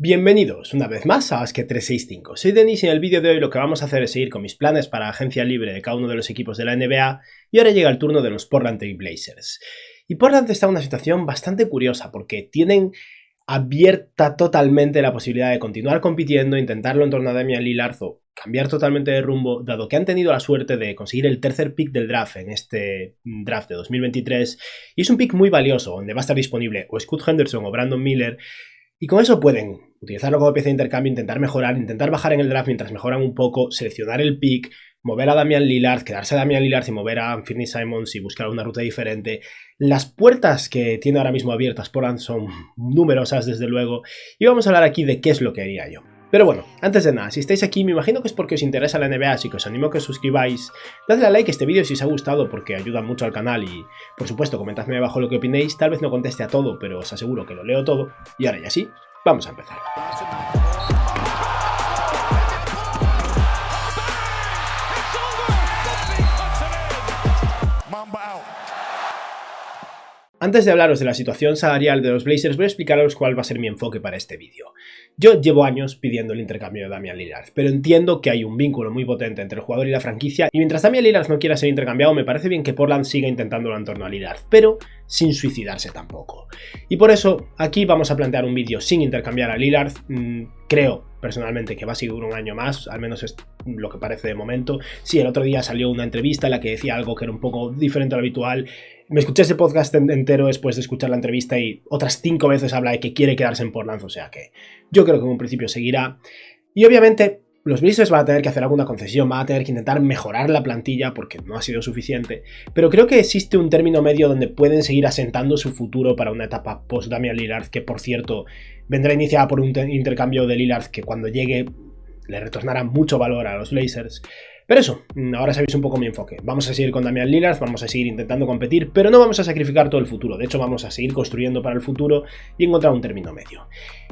Bienvenidos una vez más a Basket 365. Soy Denis y en el vídeo de hoy lo que vamos a hacer es seguir con mis planes para agencia libre de cada uno de los equipos de la NBA y ahora llega el turno de los Portland Trail Blazers. Y Portland está en una situación bastante curiosa porque tienen abierta totalmente la posibilidad de continuar compitiendo, intentarlo en torno a Damian Lillard o cambiar totalmente de rumbo, dado que han tenido la suerte de conseguir el tercer pick del draft en este draft de 2023 y es un pick muy valioso donde va a estar disponible o Scoot Henderson o Brandon Miller. Y con eso pueden utilizarlo como pieza de intercambio, intentar mejorar, intentar bajar en el draft mientras mejoran un poco, seleccionar el pick, mover a Damian Lillard, quedarse a Damian Lillard y mover a Anthony Simons y buscar una ruta diferente. Las puertas que tiene ahora mismo abiertas Portland son numerosas, desde luego, y vamos a hablar aquí de qué es lo que haría yo. Pero bueno, antes de nada, si estáis aquí, me imagino que es porque os interesa la NBA, así que os animo a que os suscribáis, dadle a like a este vídeo si os ha gustado porque ayuda mucho al canal y, por supuesto, comentadme abajo lo que opinéis, tal vez no conteste a todo, pero os aseguro que lo leo todo, y ahora ya sí, vamos a empezar. Antes de hablaros de la situación salarial de los Blazers, voy a explicaros cuál va a ser mi enfoque para este vídeo. Yo llevo años pidiendo el intercambio de Damian Lillard, pero entiendo que hay un vínculo muy potente entre el jugador y la franquicia, y mientras Damian Lillard no quiera ser intercambiado, me parece bien que Portland siga intentándolo en torno a Lillard, pero sin suicidarse tampoco. Y por eso, aquí vamos a plantear un vídeo sin intercambiar a Lillard. Creo personalmente que va a seguir un año más, al menos es lo que parece de momento. Sí, el otro día salió una entrevista en la que decía algo que era un poco diferente a lo habitual. Me escuché ese podcast entero después de escuchar la entrevista y otras 5 veces habla de que quiere quedarse en Portland, o sea que yo creo que en un principio seguirá. Y obviamente los Blazers van a tener que hacer alguna concesión, van a tener que intentar mejorar la plantilla porque no ha sido suficiente, pero creo que existe un término medio donde pueden seguir asentando su futuro para una etapa post-Damian Lillard, que por cierto vendrá iniciada por un intercambio de Lillard que cuando llegue le retornará mucho valor a los Blazers. Pero eso, ahora sabéis un poco mi enfoque. Vamos a seguir con Damian Lillard, vamos a seguir intentando competir, pero no vamos a sacrificar todo el futuro. De hecho, vamos a seguir construyendo para el futuro y encontrar un término medio.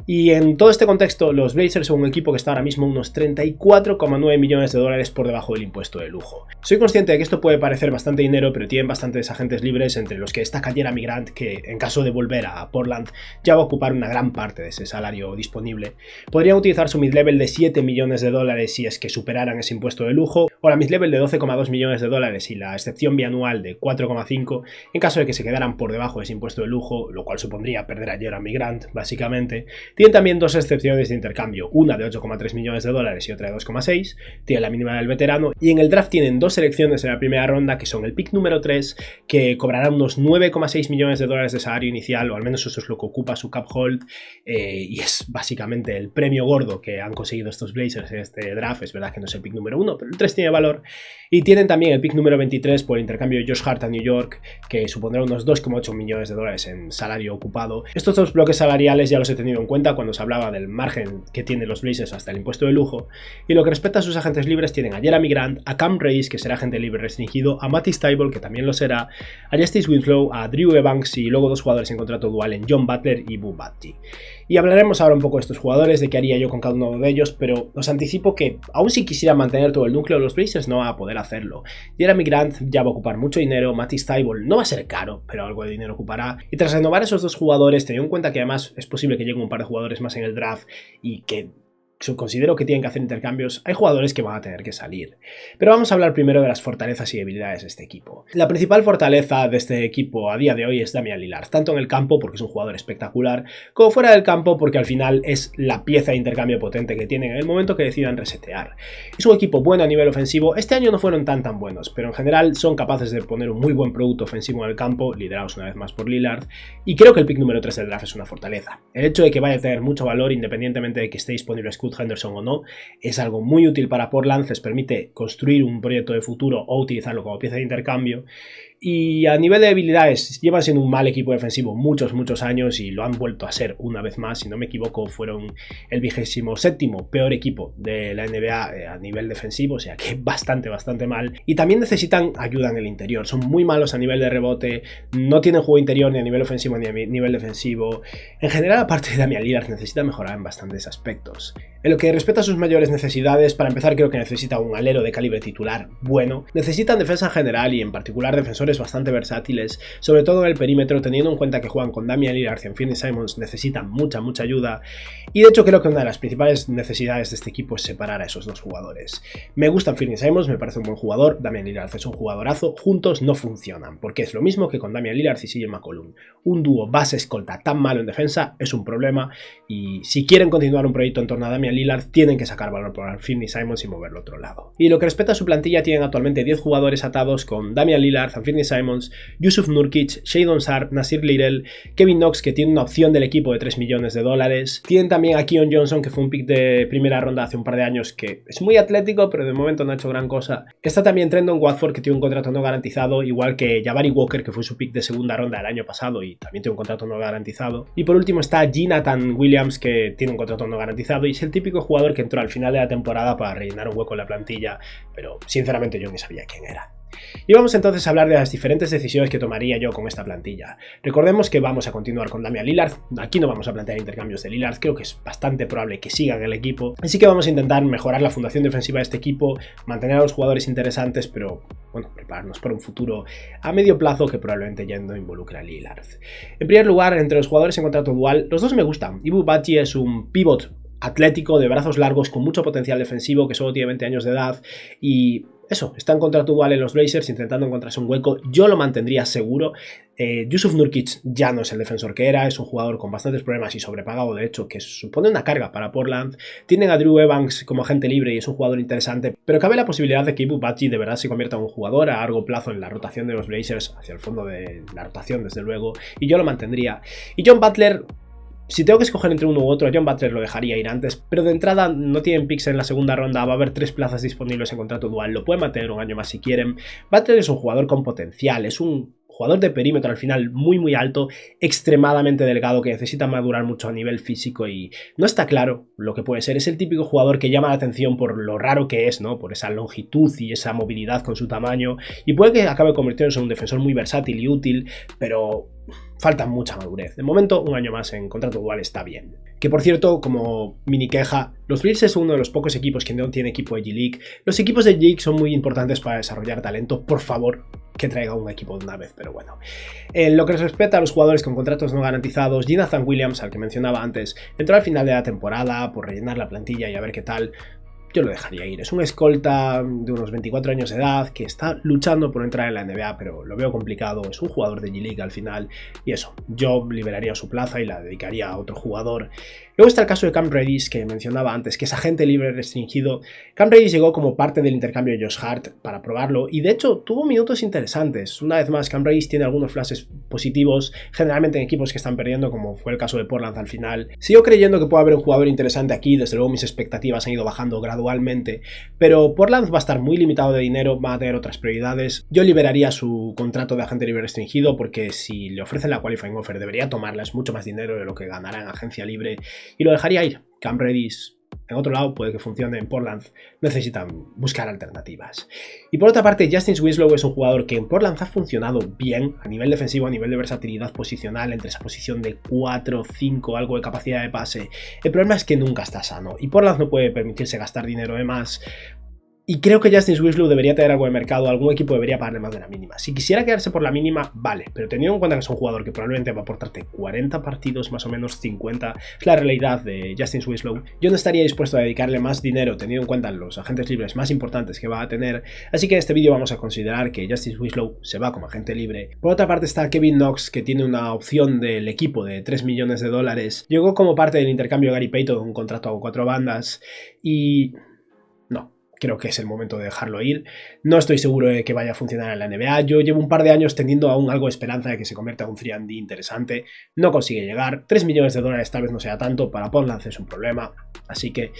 Y en todo este contexto, los Blazers son un equipo que está ahora mismo unos 34,9 millones de dólares por debajo del impuesto de lujo. Soy consciente de que esto puede parecer bastante dinero, pero tienen bastantes agentes libres, entre los que destaca Jerami Grant, que en caso de volver a Portland ya va a ocupar una gran parte de ese salario disponible. Podrían utilizar su mid-level de 7 millones de dólares si es que superaran ese impuesto de lujo, o la mid-level de 12,2 millones de dólares y la excepción bianual de 4,5 en caso de que se quedaran por debajo de ese impuesto de lujo, lo cual supondría perder a Jerami Grant, básicamente. Tienen también dos excepciones de intercambio, una de 8,3 millones de dólares y otra de 2,6, tienen la mínima del veterano, y en el draft tienen dos selecciones en la primera ronda que son el pick número 3, que cobrará unos 9,6 millones de dólares de salario inicial, o al menos eso es lo que ocupa su cap hold, y es básicamente el premio gordo que han conseguido estos Blazers en este draft. Es verdad que no es el pick número 1, pero el 3 tiene valor. Y tienen también el pick número 23 por el intercambio de Josh Hart a New York, que supondrá unos 2,8 millones de dólares en salario ocupado. Estos dos bloques salariales ya los he tenido en cuenta cuando se hablaba del margen que tienen los Blazers hasta el impuesto de lujo. Y lo que respecta a sus agentes libres, tienen a Jerami Grant, a Cam Reddish, que será agente libre restringido, a Matisse Thybulle, que también lo será, a Justice Winslow, a Drew Evans y luego dos jugadores en contrato dual en John Butler y Boo Badji. Y hablaremos ahora un poco de estos jugadores, de qué haría yo con cada uno de ellos, pero os anticipo que, aun si quisiera mantener todo el núcleo de los Blazers, no va a poder hacerlo. Jerami Grant ya va a ocupar mucho dinero, Matisse Thybulle no va a ser caro, pero algo de dinero ocupará. Y tras renovar esos dos jugadores, teniendo en cuenta que además es posible que lleguen un par de jugadores más en el draft y que considero que tienen que hacer intercambios, hay jugadores que van a tener que salir. Pero vamos a hablar primero de las fortalezas y debilidades de este equipo. La principal fortaleza de este equipo a día de hoy es Damian Lillard, tanto en el campo porque es un jugador espectacular, como fuera del campo porque al final es la pieza de intercambio potente que tienen en el momento que decidan resetear. Es un equipo bueno a nivel ofensivo, este año no fueron tan buenos, pero en general son capaces de poner un muy buen producto ofensivo en el campo, liderados una vez más por Lillard, y creo que el pick número 3 del draft es una fortaleza. El hecho de que vaya a tener mucho valor independientemente de que esté disponible Henderson o no, es algo muy útil para Portland, les permite construir un proyecto de futuro o utilizarlo como pieza de intercambio. Y a nivel de debilidades, llevan siendo un mal equipo defensivo muchos años y lo han vuelto a ser una vez más. Si no me equivoco, fueron el 27º peor equipo de la NBA a nivel defensivo, o sea que bastante mal. Y también necesitan ayuda en el interior, son muy malos a nivel de rebote, no tienen juego interior ni a nivel ofensivo ni a nivel defensivo. En general, aparte de Damian Lillard, necesita mejorar en bastantes aspectos. En lo que respecta a sus mayores necesidades, para empezar creo que necesita un alero de calibre titular bueno, necesitan defensa en general y en particular defensores jugadores bastante versátiles, sobre todo en el perímetro, teniendo en cuenta que juegan con Damian Lillard y Anfernee Simons necesitan mucha ayuda, y de hecho creo que una de las principales necesidades de este equipo es separar a esos dos jugadores. Me gusta Anfernee Simons, me parece un buen jugador, Damian Lillard es un jugadorazo, juntos no funcionan, porque es lo mismo que con Damian Lillard y CJ McCollum. Un dúo base-escolta tan malo en defensa es un problema, y si quieren continuar un proyecto en torno a Damian Lillard, tienen que sacar valor por Anfernee Simons y moverlo a otro lado. Y lo que respecta a su plantilla, tienen actualmente 10 jugadores atados con Damian Lillard, Anfernee Simons, Jusuf Nurkic, Shadon Sharpe, Nasir Little, Kevin Knox, que tiene una opción del equipo de $3 millones. Tienen también a Keon Johnson, que fue un pick de primera ronda hace un par de años, que es muy atlético, pero de momento no ha hecho gran cosa. Está también Trendon Watford, que tiene un contrato no garantizado, igual que Jabari Walker, que fue su pick de segunda ronda el año pasado y también tiene un contrato no garantizado. Y por último está Jonathan Williams, que tiene un contrato no garantizado y es el típico jugador que entró al final de la temporada para rellenar un hueco en la plantilla, pero sinceramente yo ni sabía quién era. Y vamos entonces a hablar de las diferentes decisiones que tomaría yo con esta plantilla. Recordemos que vamos a continuar con Damian Lillard, aquí no vamos a plantear intercambios de Lillard, creo que es bastante probable que sigan el equipo, así que vamos a intentar mejorar la fundación defensiva de este equipo, mantener a los jugadores interesantes, pero bueno, prepararnos para un futuro a medio plazo que probablemente ya no involucre a Lillard. En primer lugar, entre los jugadores en contrato dual, los dos me gustan. Ibou Badji es un pivot atlético de brazos largos con mucho potencial defensivo, que solo tiene 20 años de edad y eso, está en contrato dual en los Blazers intentando encontrarse un hueco. Yo lo mantendría seguro. Jusuf Nurkic ya no es el defensor que era, es un jugador con bastantes problemas y sobrepagado, de hecho, que supone una carga para Portland. Tienen a Drew Evans como agente libre y es un jugador interesante, pero cabe la posibilidad de que Ibou Badji de verdad se convierta en un jugador a largo plazo en la rotación de los Blazers, hacia el fondo de la rotación desde luego, y yo lo mantendría. Y John Butler, si tengo que escoger entre uno u otro, John Butler lo dejaría ir antes, pero de entrada no tienen picks en la segunda ronda, va a haber 3 plazas disponibles en contrato dual, lo pueden mantener un año más si quieren. Butler es un jugador con potencial, es un jugador de perímetro al final muy alto, extremadamente delgado, que necesita madurar mucho a nivel físico y no está claro lo que puede ser. Es el típico jugador que llama la atención por lo raro que es, ¿no? Por esa longitud y esa movilidad con su tamaño, y puede que acabe convirtiéndose en un defensor muy versátil y útil, pero falta mucha madurez. De momento, un año más en contrato dual está bien. Que por cierto, como mini queja, los Blazers son uno de los pocos equipos que no tiene equipo de G-League. Los equipos de G-League son muy importantes para desarrollar talento. Por favor, que traiga un equipo de una vez, pero bueno. En lo que respecta a los jugadores con contratos no garantizados, Jonathan Williams, al que mencionaba antes, entró al final de la temporada por rellenar la plantilla y a ver qué tal. Yo lo dejaría ir. Es un escolta de unos 24 años de edad que está luchando por entrar en la NBA, pero lo veo complicado. Es un jugador de G-League al final y eso, yo liberaría su plaza y la dedicaría a otro jugador. Luego está el caso de Cam Reddish, que mencionaba antes, que es agente libre restringido. Cam Reddish llegó como parte del intercambio de Josh Hart para probarlo y de hecho tuvo minutos interesantes. Una vez más, Cam Reddish tiene algunos flashes positivos, generalmente en equipos que están perdiendo, como fue el caso de Portland al final. Sigo creyendo que puede haber un jugador interesante aquí, desde luego mis expectativas han ido bajando gradualmente, pero Portland va a estar muy limitado de dinero, va a tener otras prioridades. Yo liberaría su contrato de agente libre restringido porque si le ofrecen la qualifying offer debería tomarla, es mucho más dinero de lo que ganará en agencia libre y lo dejaría ir. Cam Reddish, en otro lado, puede que funcione. En Portland necesitan buscar alternativas. Y por otra parte, Justise Winslow es un jugador que en Portland ha funcionado bien a nivel defensivo, a nivel de versatilidad posicional, entre esa posición de 4, 5, algo de capacidad de pase. El problema es que nunca está sano y Portland no puede permitirse gastar dinero de más. Y creo que Justise Winslow debería tener algo de mercado, algún equipo debería pagarle más de la mínima. Si quisiera quedarse por la mínima, vale, pero teniendo en cuenta que es un jugador que probablemente va a aportarte 40 partidos, más o menos 50, es la realidad de Justise Winslow, yo no estaría dispuesto a dedicarle más dinero teniendo en cuenta los agentes libres más importantes que va a tener, así que en este vídeo vamos a considerar que Justise Winslow se va como agente libre. Por otra parte está Kevin Knox, que tiene una opción del equipo de $3 millones, llegó como parte del intercambio de Gary Payton, un contrato a 4 bandas, y no. Creo que es el momento de dejarlo ir. No estoy seguro de que vaya a funcionar en la NBA. Yo llevo un par de años teniendo aún algo de esperanza de que se convierta en un 3&D interesante. No consigue llegar. $3 millones tal vez no sea tanto. Para Portland es un problema. Así que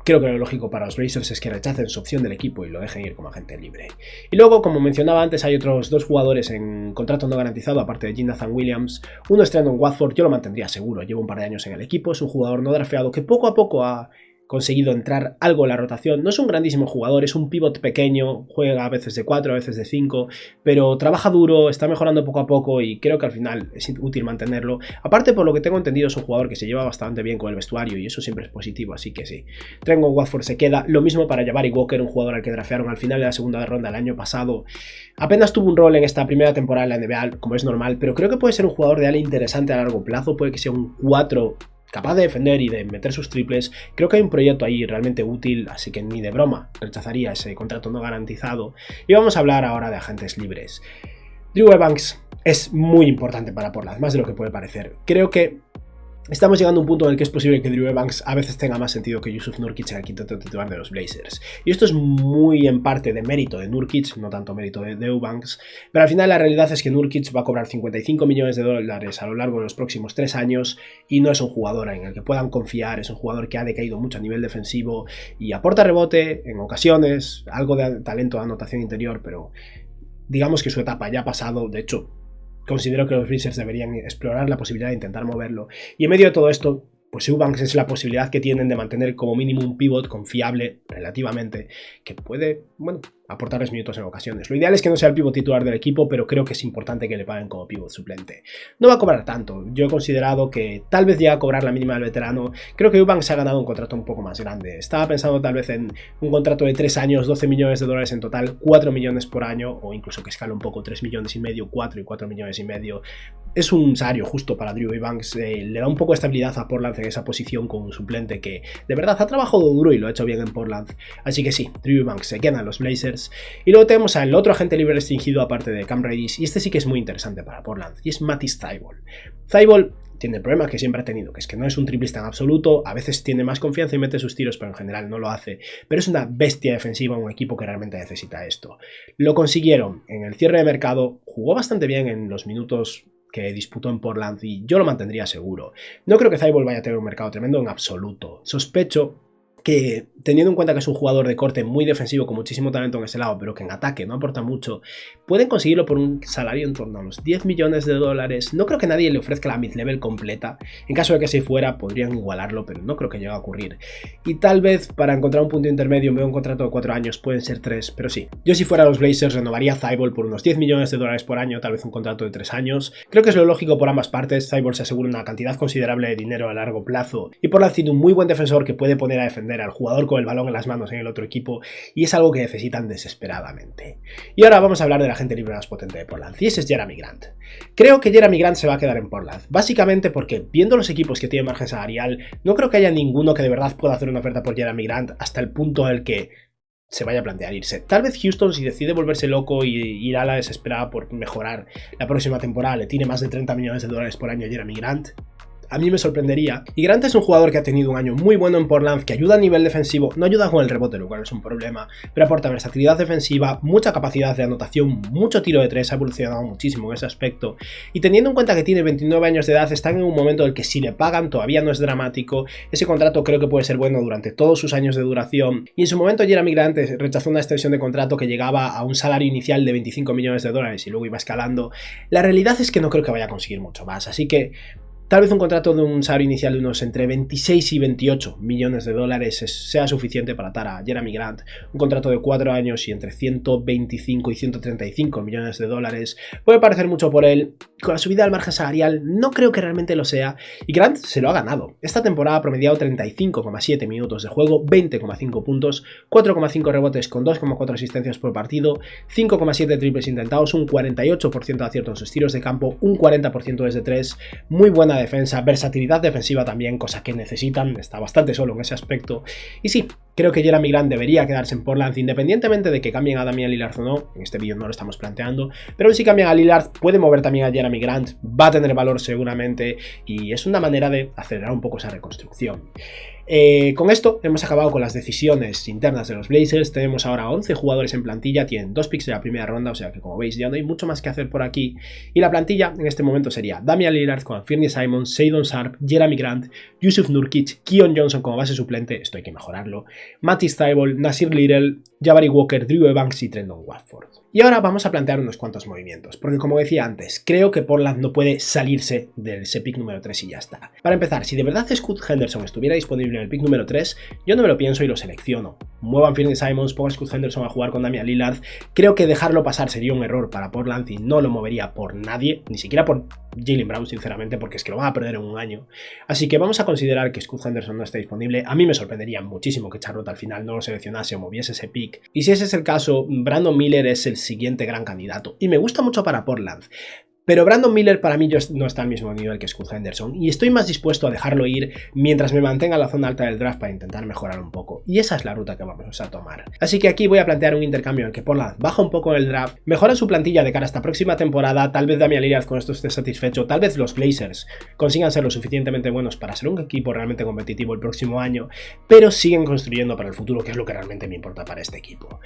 creo que lo lógico para los Blazers es que rechacen su opción del equipo y lo dejen ir como agente libre. Y luego, como mencionaba antes, hay otros 2 jugadores en contrato no garantizado, aparte de Jonathan Williams. Uno es Trendon Watford. Yo lo mantendría seguro. Llevo un par de años en el equipo. Es un jugador no drafteado que poco a poco ha conseguido entrar algo en la rotación. No es un grandísimo jugador, es un pivot pequeño, juega a veces de 4, a veces de 5, pero trabaja duro, está mejorando poco a poco y creo que al final es útil mantenerlo. Aparte, por lo que tengo entendido, es un jugador que se lleva bastante bien con el vestuario y eso siempre es positivo, así que sí. Trenton Watford se queda. Lo mismo para Jabari Walker, un jugador al que draftearon al final de la segunda ronda el año pasado. Apenas tuvo un rol en esta primera temporada en la NBA, como es normal, pero creo que puede ser un jugador de ala interesante a largo plazo, puede que sea un 4 capaz de defender y de meter sus triples. Creo que hay un proyecto ahí realmente útil, así que ni de broma rechazaría ese contrato no garantizado. Y vamos a hablar ahora de agentes libres. Drew Evans es muy importante para Portland, más de lo que puede parecer. Creo que estamos llegando a un punto en el que es posible que Drew Evans a veces tenga más sentido que Jusuf Nurkic en el quinteto titular de los Blazers. Y esto es muy en parte de mérito de Nurkic, no tanto mérito de Evans, pero al final la realidad es que Nurkic va a cobrar 55 millones de dólares a lo largo de los próximos 3 años y no es un jugador en el que puedan confiar, es un jugador que ha decaído mucho a nivel defensivo y aporta rebote en ocasiones, algo de talento de anotación interior, pero digamos que su etapa ya ha pasado. De hecho, considero que los Blazers deberían explorar la posibilidad de intentar moverlo. Y en medio de todo esto, pues Eubanks es la posibilidad que tienen de mantener como mínimo un pivot confiable, relativamente, que puede, bueno, aportarles minutos en ocasiones. Lo ideal es que no sea el pivot titular del equipo, pero creo que es importante que le paguen como pivot suplente. No va a cobrar tanto. Yo he considerado que tal vez llegue a cobrar la mínima del veterano. Creo que Eubanks se ha ganado un contrato un poco más grande. Estaba pensando tal vez en un contrato de 3 años, 12 millones de dólares en total, 4 millones por año, o incluso que escala un poco, 3 millones y medio, 4 y 4 millones y medio. Es un salario justo para Drew Eubanks. Le da un poco de estabilidad a Portland en esa posición con un suplente que de verdad ha trabajado duro y lo ha hecho bien en Portland. Así que sí, Drew Eubanks se queda en los Blazers. Y luego tenemos al otro agente libre restringido aparte de Cam Reddish, y este sí que es muy interesante para Portland, y es Matisse Thybulle. Thybulle tiene el problema que siempre ha tenido, que es que no es un triplista en absoluto, a veces tiene más confianza y mete sus tiros, pero en general no lo hace. Pero es una bestia defensiva, un equipo que realmente necesita esto. Lo consiguieron en el cierre de mercado, jugó bastante bien en los minutos que disputó en Portland y yo lo mantendría seguro. No creo que Thybulle vaya a tener un mercado tremendo en absoluto. Sospecho que, teniendo en cuenta que es un jugador de corte muy defensivo con muchísimo talento en ese lado, pero que en ataque no aporta mucho, pueden conseguirlo por un salario en torno a los 10 millones de dólares. No creo que nadie le ofrezca la mid-level completa. En caso de que así fuera, podrían igualarlo, pero no creo que llegue a ocurrir. Y tal vez para encontrar un punto intermedio, veo un contrato de 4 años, pueden ser 3, pero sí. Yo si fuera los Blazers renovaría a Thybulle por unos 10 millones de dólares por año, tal vez un contrato de 3 años. Creo que es lo lógico por ambas partes. Thybulle se asegura una cantidad considerable de dinero a largo plazo y Portland tiene un muy buen defensor que puede poner a defender al jugador con el balón en las manos en el otro equipo, y es algo que necesitan desesperadamente. Y ahora vamos a hablar del agente libre más potente de Portland, y ese es Jerami Grant. Creo que Jerami Grant se va a quedar en Portland, básicamente porque, viendo los equipos que tienen margen salarial, no creo que haya ninguno que de verdad pueda hacer una oferta por Jerami Grant hasta el punto en el que se vaya a plantear irse. Tal vez Houston, si decide volverse loco y ir a la desesperada por mejorar la próxima temporada, le tiene más de 30 millones de dólares por año a Jerami Grant. A mí me sorprendería. Y Grant es un jugador que ha tenido un año muy bueno en Portland, que ayuda a nivel defensivo, no ayuda con el rebote, lo cual es un problema, pero aporta versatilidad defensiva, mucha capacidad de anotación, mucho tiro de 3, ha evolucionado muchísimo en ese aspecto. Y teniendo en cuenta que tiene 29 años de edad, está en un momento en el que si le pagan todavía no es dramático. Ese contrato creo que puede ser bueno durante todos sus años de duración. Y en su momento Jerami Grant rechazó una extensión de contrato que llegaba a un salario inicial de 25 millones de dólares y luego iba escalando. La realidad es que no creo que vaya a conseguir mucho más, así que tal vez un contrato de un salario inicial de unos entre 26 y 28 millones de dólares sea suficiente para atar a Jerami Grant. Un contrato de 4 años y entre 125 y 135 millones de dólares. Puede parecer mucho por él. Con la subida del margen salarial no creo que realmente lo sea. Y Grant se lo ha ganado. Esta temporada ha promediado 35,7 minutos de juego, 20,5 puntos, 4,5 rebotes con 2,4 asistencias por partido, 5,7 triples intentados, un 48% de acierto en sus tiros de campo, un 40% desde 3. Muy buena defensa, versatilidad defensiva también, cosa que necesitan, está bastante solo en ese aspecto. Y sí, creo que Jerami Grant debería quedarse en Portland, independientemente de que cambien a Damian Lillard o no. En este vídeo no lo estamos planteando, pero si cambian a Lillard, puede mover también a Jerami Grant, va a tener valor seguramente, y es una manera de acelerar un poco esa reconstrucción. Con esto hemos acabado con las decisiones internas de los Blazers. Tenemos ahora 11 jugadores en plantilla, tienen 2 picks de la primera ronda, o sea que como veis ya no hay mucho más que hacer por aquí. Y la plantilla en este momento sería Damian Lillard con Anthony Simons, Shedon Sharpe, Jerami Grant, Jusuf Nurkic, Keon Johnson como base suplente, esto hay que mejorarlo, Matisse Thybulle, Nasir Little, Jabari Walker, Drew Evans y Trenton Watford. Y ahora vamos a plantear unos cuantos movimientos, porque como decía antes, creo que Portland no puede salirse del pick número 3 y ya está. Para empezar, si de verdad Scoot Henderson estuviera disponible en el pick número 3, yo no me lo pienso y lo selecciono. Muevo a Anfernee Simons, pongo a Scoot Henderson a jugar con Damian Lillard. Creo que dejarlo pasar sería un error para Portland y no lo movería por nadie, ni siquiera por Jaylen Brown, sinceramente, porque es que lo van a perder en un año. Así que vamos a considerar que Scoot Henderson no está disponible. A mí me sorprendería muchísimo que Charlotte al final no lo seleccionase o moviese ese pick. Y si ese es el caso, Brandon Miller es el siguiente gran candidato. Y me gusta mucho para Portland. Pero Brandon Miller para mí no está al mismo nivel que Scoot Henderson y estoy más dispuesto a dejarlo ir mientras me mantenga en la zona alta del draft para intentar mejorar un poco. Y esa es la ruta que vamos a tomar. Así que aquí voy a plantear un intercambio en el que Portland baja un poco en el draft, mejora su plantilla de cara a esta próxima temporada, tal vez Damian Lillard con esto esté satisfecho, tal vez los Blazers consigan ser lo suficientemente buenos para ser un equipo realmente competitivo el próximo año, pero siguen construyendo para el futuro, que es lo que realmente me importa para este equipo.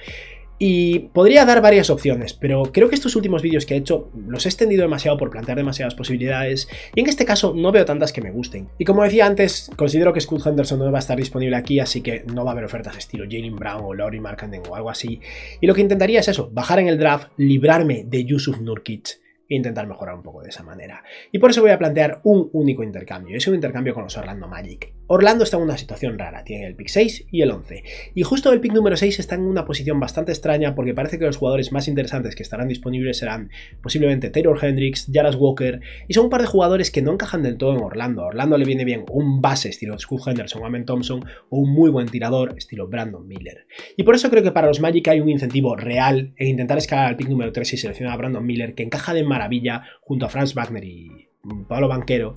Y podría dar varias opciones, pero creo que estos últimos vídeos que he hecho los he extendido demasiado por plantear demasiadas posibilidades y en este caso no veo tantas que me gusten. Y como decía antes, considero que Scoot Henderson no va a estar disponible aquí, así que no va a haber ofertas estilo Jaylen Brown o Lauri Markkanen o algo así. Y lo que intentaría es eso, bajar en el draft, librarme de Jusuf Nurkic e intentar mejorar un poco de esa manera. Y por eso voy a plantear un único intercambio, es un intercambio con los Orlando Magic. Orlando está en una situación rara, tiene el pick 6 y el 11, y justo el pick número 6 está en una posición bastante extraña porque parece que los jugadores más interesantes que estarán disponibles serán posiblemente Taylor Hendricks, Jarrett Walker, y son un par de jugadores que no encajan del todo en Orlando. A Orlando le viene bien un base estilo Scoot Henderson o Amen Thompson o un muy buen tirador estilo Brandon Miller. Y por eso creo que para los Magic hay un incentivo real en intentar escalar al pick número 3 y seleccionar a Brandon Miller, que encaja de maravilla junto a Franz Wagner y Pablo Banchero.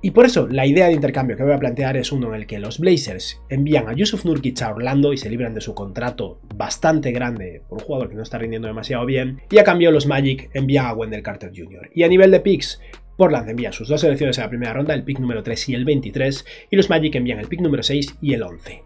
Y por eso la idea de intercambio que voy a plantear es uno en el que los Blazers envían a Jusuf Nurkic a Orlando y se libran de su contrato bastante grande por un jugador que no está rindiendo demasiado bien, y a cambio los Magic envían a Wendell Carter Jr. Y a nivel de picks, Portland envía sus dos selecciones en la primera ronda, el pick número 3 y el 23, y los Magic envían el pick número 6 y el 11.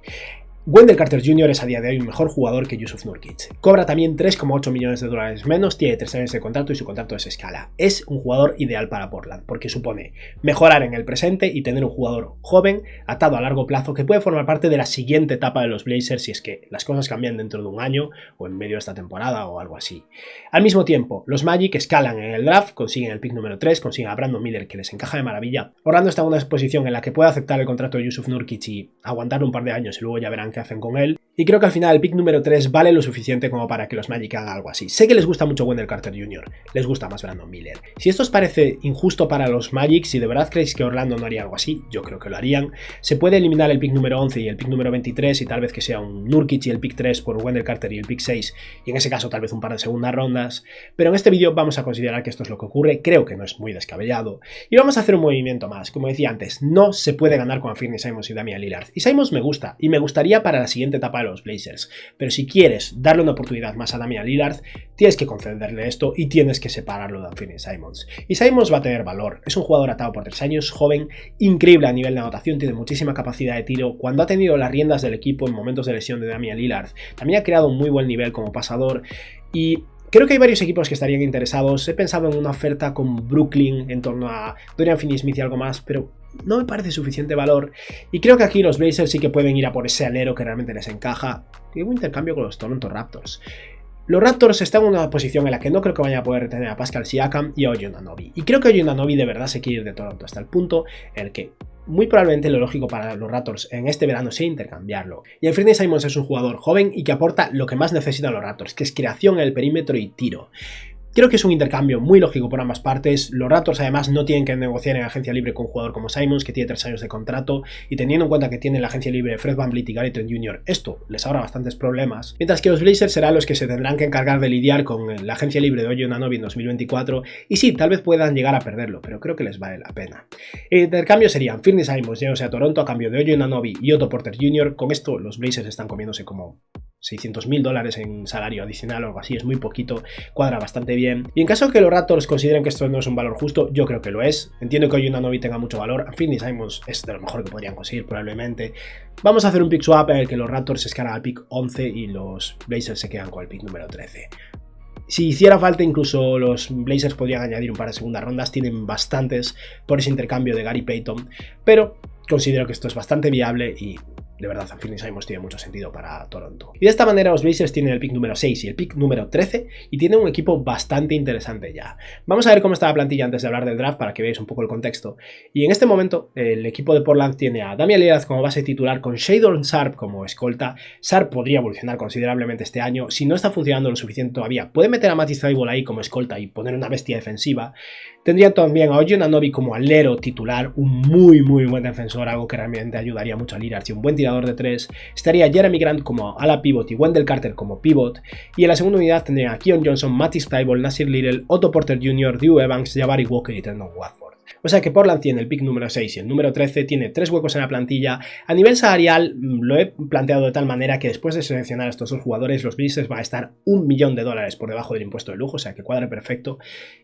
Wendell Carter Jr. es a día de hoy un mejor jugador que Jusuf Nurkic. Cobra también 3,8 millones de dólares menos, tiene 3 años de contrato y su contrato es escala. Es un jugador ideal para Portland porque supone mejorar en el presente y tener un jugador joven, atado a largo plazo, que puede formar parte de la siguiente etapa de los Blazers si es que las cosas cambian dentro de un año o en medio de esta temporada o algo así. Al mismo tiempo, los Magic escalan en el draft, consiguen el pick número 3, consiguen a Brandon Miller que les encaja de maravilla. Orlando está en una posición en la que puede aceptar el contrato de Jusuf Nurkic y aguantar un par de años y luego ya verán qué hacen con él. Y creo que al final el pick número 3 vale lo suficiente como para que los Magic hagan algo así. Sé que les gusta mucho Wendell Carter Jr., les gusta más Brandon Miller. Si esto os parece injusto para los Magic, si de verdad creéis que Orlando no haría algo así, yo creo que lo harían. Se puede eliminar el pick número 11 y el pick número 23 y tal vez que sea un Nurkic y el pick 3 por Wendell Carter y el pick 6 y en ese caso tal vez un par de segundas rondas. Pero en este vídeo vamos a considerar que esto es lo que ocurre, creo que no es muy descabellado. Y vamos a hacer un movimiento más. Como decía antes, no se puede ganar con Anfernee Simons y Damian Lillard. Y Simons me gusta y me gustaría para la siguiente etapa de los Blazers. Pero si quieres darle una oportunidad más a Damian Lillard, tienes que concederle esto y tienes que separarlo de Anfernee Simons. Y Simons va a tener valor, es un jugador atado por 3 años, joven, increíble a nivel de anotación, tiene muchísima capacidad de tiro. Cuando ha tenido las riendas del equipo en momentos de lesión de Damian Lillard, también ha creado un muy buen nivel como pasador y creo que hay varios equipos que estarían interesados. He pensado en una oferta con Brooklyn en torno a Dorian Finney-Smith y algo más, pero no me parece suficiente valor. Y creo que aquí los Blazers sí que pueden ir a por ese alero que realmente les encaja. Tiene un intercambio con los Toronto Raptors. Los Raptors están en una posición en la que no creo que vayan a poder retener a Pascal Siakam y a OG Anunoby. Y creo que OG Anunoby de verdad se quiere ir de Toronto hasta el punto en el que muy probablemente lo lógico para los Raptors en este verano sea intercambiarlo. Y Anfernee Simons es un jugador joven y que aporta lo que más necesitan los Raptors, que es creación en el perímetro y tiro. Creo que es un intercambio muy lógico por ambas partes. Los Raptors además no tienen que negociar en agencia libre con un jugador como Simons, que tiene 3 años de contrato, y teniendo en cuenta que tiene la agencia libre Fred VanVleet y Gary Trent Jr., esto les ahorra bastantes problemas. Mientras que los Blazers serán los que se tendrán que encargar de lidiar con la agencia libre de OG Anunoby en 2024, y sí, tal vez puedan llegar a perderlo, pero creo que les vale la pena. El intercambio sería Anfernee Simons yéndose a Toronto a cambio de OG Anunoby y Otto Porter Jr. Con esto los Blazers están comiéndose como $600.000 en salario adicional o algo así, es muy poquito, cuadra bastante bien. Y en caso de que los Raptors consideren que esto no es un valor justo, yo creo que lo es. Entiendo que hoy Anunoby tenga mucho valor, Anfernee Simons es de lo mejor que podrían conseguir probablemente. Vamos a hacer un pick swap en el que los Raptors se escalan al pick 11 y los Blazers se quedan con el pick número 13. Si hiciera falta, incluso los Blazers podrían añadir un par de segundas rondas, tienen bastantes por ese intercambio de Gary Payton, pero considero que esto es bastante viable y de verdad, Anthony Simons tiene mucho sentido para Toronto. Y de esta manera los Blazers tienen el pick número 6 y el pick número 13 y tienen un equipo bastante interesante ya. Vamos a ver cómo está la plantilla antes de hablar del draft para que veáis un poco el contexto. Y en este momento el equipo de Portland tiene a Damian Lillard como base titular con Shadon Sharpe como escolta. Sharpe podría evolucionar considerablemente este año. Si no está funcionando lo suficiente todavía, puede meter a Matisse Thybulle ahí como escolta y poner una bestia defensiva. Tendría también a OG Anunoby como alero titular, un muy buen defensor, algo que realmente ayudaría mucho a Lillard y un buen tirador de 3. Estaría Jeremy Grant como ala pivot y Wendell Carter como pivot. Y en la segunda unidad tendría a Keon Johnson, Matisse Thybulle, Nasir Little, Otto Porter Jr., Drew Evans, Jabari Walker y Trendon Watford. O sea que Portland tiene el pick número 6 y el número 13, tiene 3 huecos en la plantilla. A nivel salarial lo he planteado de tal manera que después de seleccionar a estos dos jugadores, los Blazers van a estar $1 millón por debajo del impuesto de lujo, o sea que cuadra perfecto.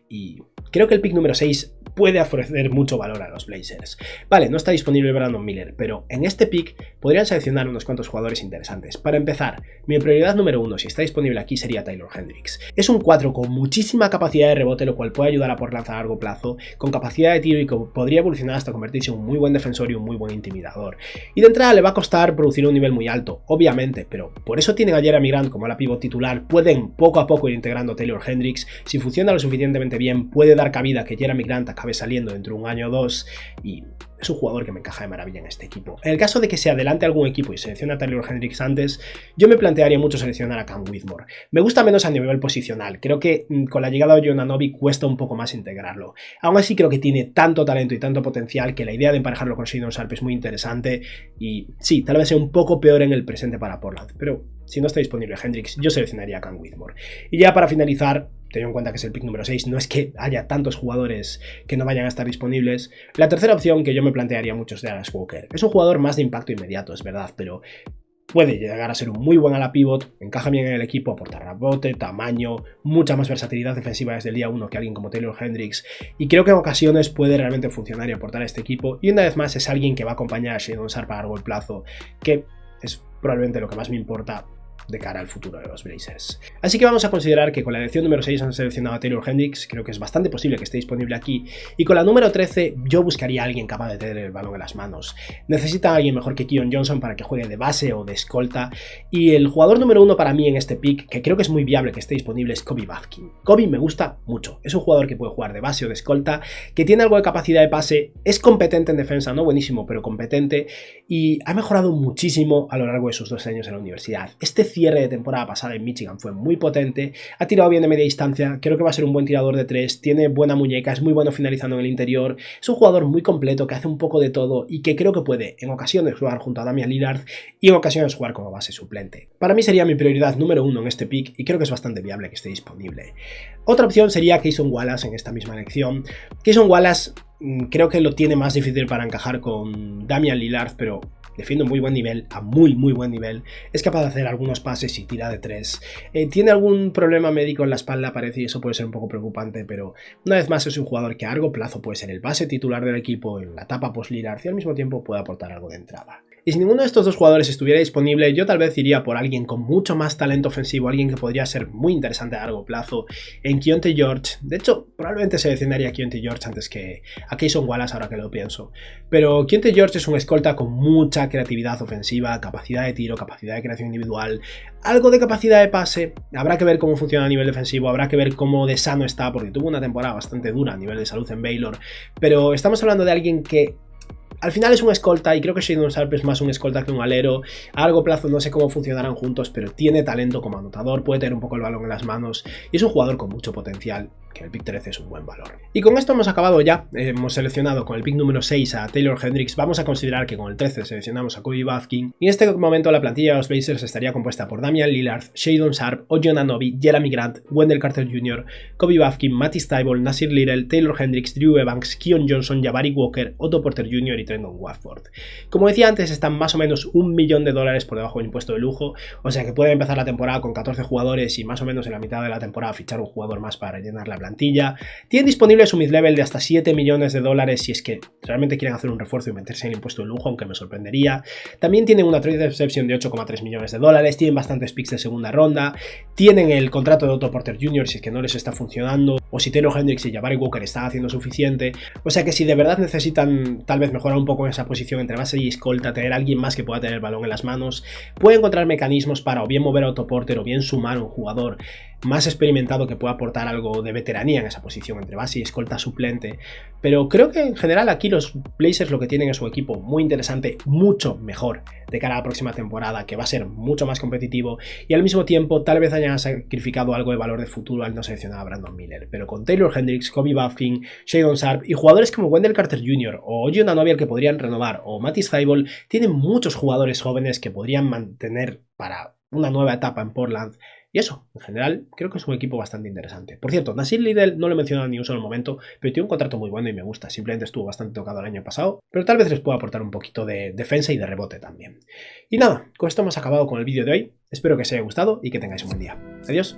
Y creo que el pick número 6 puede ofrecer mucho valor a los Blazers. Vale, no está disponible Brandon Miller, pero en este pick podrían seleccionar unos cuantos jugadores interesantes. Para empezar, mi prioridad número 1, si está disponible aquí, sería Taylor Hendricks. Es un 4 con muchísima capacidad de rebote, lo cual puede ayudar a Portland a largo plazo, con capacidad de tiro y que podría evolucionar hasta convertirse en un muy buen defensor y un muy buen intimidador. Y de entrada le va a costar producir un nivel muy alto, obviamente, pero por eso tienen a Jeremy Grant como la pivot titular, pueden poco a poco ir integrando a Taylor Hendricks. Si funciona lo suficientemente bien, puede dar cabida a que Jeremy Grant acabe saliendo dentro de un año o dos y es un jugador que me encaja de maravilla en este equipo. En el caso de que se adelante algún equipo y seleccione a Taylor Hendricks antes, yo me plantearía mucho seleccionar a Cam Whitmore. Me gusta menos a nivel posicional, creo que con la llegada de OG Anunoby cuesta un poco más integrarlo. Aún así creo que tiene tanto talento y tanto potencial que la idea de emparejarlo con Shadon Sharpe es muy interesante y sí, tal vez sea un poco peor en el presente para Portland, pero si no está disponible Hendricks, yo seleccionaría a Cam Whitmore. Y ya para finalizar, teniendo en cuenta que es el pick número 6, no es que haya tantos jugadores que no vayan a estar disponibles. La tercera opción que yo me plantearía mucho es de Dallas Walker. Es un jugador más de impacto inmediato, es verdad, pero puede llegar a ser un muy buen ala pivot, encaja bien en el equipo, aporta rebote, tamaño, mucha más versatilidad defensiva desde el día 1 que alguien como Taylor Hendricks, y creo que en ocasiones puede realmente funcionar y aportar a este equipo, y una vez más es alguien que va a acompañar a Shadon Sharpe a largo plazo, que es probablemente lo que más me importa de cara al futuro de los Blazers. Así que vamos a considerar que con la elección número 6 han seleccionado a Taylor Hendricks, creo que es bastante posible que esté disponible aquí, y con la número 13 yo buscaría a alguien capaz de tener el balón en las manos. Necesita a alguien mejor que Keon Johnson para que juegue de base o de escolta, y el jugador número 1 para mí en este pick, que creo que es muy viable que esté disponible, es Kobe Bufkin. Kobe me gusta mucho, es un jugador que puede jugar de base o de escolta, que tiene algo de capacidad de pase, es competente en defensa, no buenísimo, pero competente, y ha mejorado muchísimo a lo largo de sus 2 años en la universidad. Este cierre de temporada pasada en Michigan fue muy potente, ha tirado bien de media distancia, creo que va a ser un buen tirador de 3, tiene buena muñeca, es muy bueno finalizando en el interior, es un jugador muy completo que hace un poco de todo y que creo que puede en ocasiones jugar junto a Damian Lillard y en ocasiones jugar como base suplente. Para mí sería mi prioridad número 1 en este pick y creo que es bastante viable que esté disponible. Otra opción sería Cason Wallace en esta misma elección. Cason Wallace creo que lo tiene más difícil para encajar con Damian Lillard, pero defiende un muy buen nivel, a muy buen nivel, es capaz de hacer algunos pases y tira de 3, tiene algún problema médico en la espalda parece y eso puede ser un poco preocupante, pero una vez más es un jugador que a largo plazo puede ser el base titular del equipo en la etapa post-Lillard y al mismo tiempo puede aportar algo de entrada. Y si ninguno de estos dos jugadores estuviera disponible, yo tal vez iría por alguien con mucho más talento ofensivo, alguien que podría ser muy interesante a largo plazo, en Keyonte George. De hecho, probablemente seleccionaría a Keyonte George antes que a Cason Wallace, ahora que lo pienso. Pero Keyonte George es un escolta con mucha creatividad ofensiva, capacidad de tiro, capacidad de creación individual, algo de capacidad de pase. Habrá que ver cómo funciona a nivel defensivo, habrá que ver cómo de sano está, porque tuvo una temporada bastante dura a nivel de salud en Baylor. Pero estamos hablando de alguien que al final es un escolta y creo que Shadon Sharpe es más un escolta que un alero. A largo plazo no sé cómo funcionarán juntos, pero tiene talento como anotador, puede tener un poco el balón en las manos y es un jugador con mucho potencial, que en el pick 13 es un buen valor. Y con esto hemos acabado ya, hemos seleccionado con el pick número 6 a Taylor Hendricks, vamos a considerar que con el 13 seleccionamos a Kobe Bufkin y en este momento la plantilla de los Blazers estaría compuesta por Damian Lillard, Shadon Sharpe, OG Anunoby, Jeremy Grant, Wendell Carter Jr., Kobe Bufkin, Matisse Thybulle, Nasir Little, Taylor Hendricks, Drew Evans, Keon Johnson, Jabari Walker, Otto Porter Jr. y Trendon Watford. Como decía antes, están más o menos $1 millón por debajo del impuesto de lujo, o sea que pueden empezar la temporada con 14 jugadores y más o menos en la mitad de la temporada fichar un jugador más para llenar la plantilla. Tienen disponible su mid-level de hasta 7 millones de dólares si es que realmente quieren hacer un refuerzo y meterse en el impuesto de lujo, aunque me sorprendería. También tienen una trade exception de 8,3 millones de dólares, tienen bastantes picks de segunda ronda, tienen el contrato de Otto Porter Jr. si es que no les está funcionando, o si Taylor Hendricks y Jabari Walker están haciendo suficiente. O sea que si de verdad necesitan tal vez mejorar un poco en esa posición entre base y escolta, tener a alguien más que pueda tener el balón en las manos, puede encontrar mecanismos para o bien mover a Otto Porter o bien sumar un jugador más experimentado que pueda aportar algo de veteranía en esa posición entre base y escolta suplente. Pero creo que en general aquí los Blazers lo que tienen es un equipo muy interesante, mucho mejor de cara a la próxima temporada, que va a ser mucho más competitivo, y al mismo tiempo tal vez hayan sacrificado algo de valor de futuro al no seleccionar a Brandon Miller. Pero con Taylor Hendricks, Kobe Buffkin, Shadon Sharpe y jugadores como Wendell Carter Jr. o Oji Anunoby que podrían renovar, o Matisse Thybulle, tienen muchos jugadores jóvenes que podrían mantener para una nueva etapa en Portland. Y eso, en general, creo que es un equipo bastante interesante. Por cierto, Nasir Little no lo he mencionado en ni un solo momento, pero tiene un contrato muy bueno y me gusta. Simplemente estuvo bastante tocado el año pasado, pero tal vez les pueda aportar un poquito de defensa y de rebote también. Y nada, con esto hemos acabado con el vídeo de hoy. Espero que os haya gustado y que tengáis un buen día. Adiós.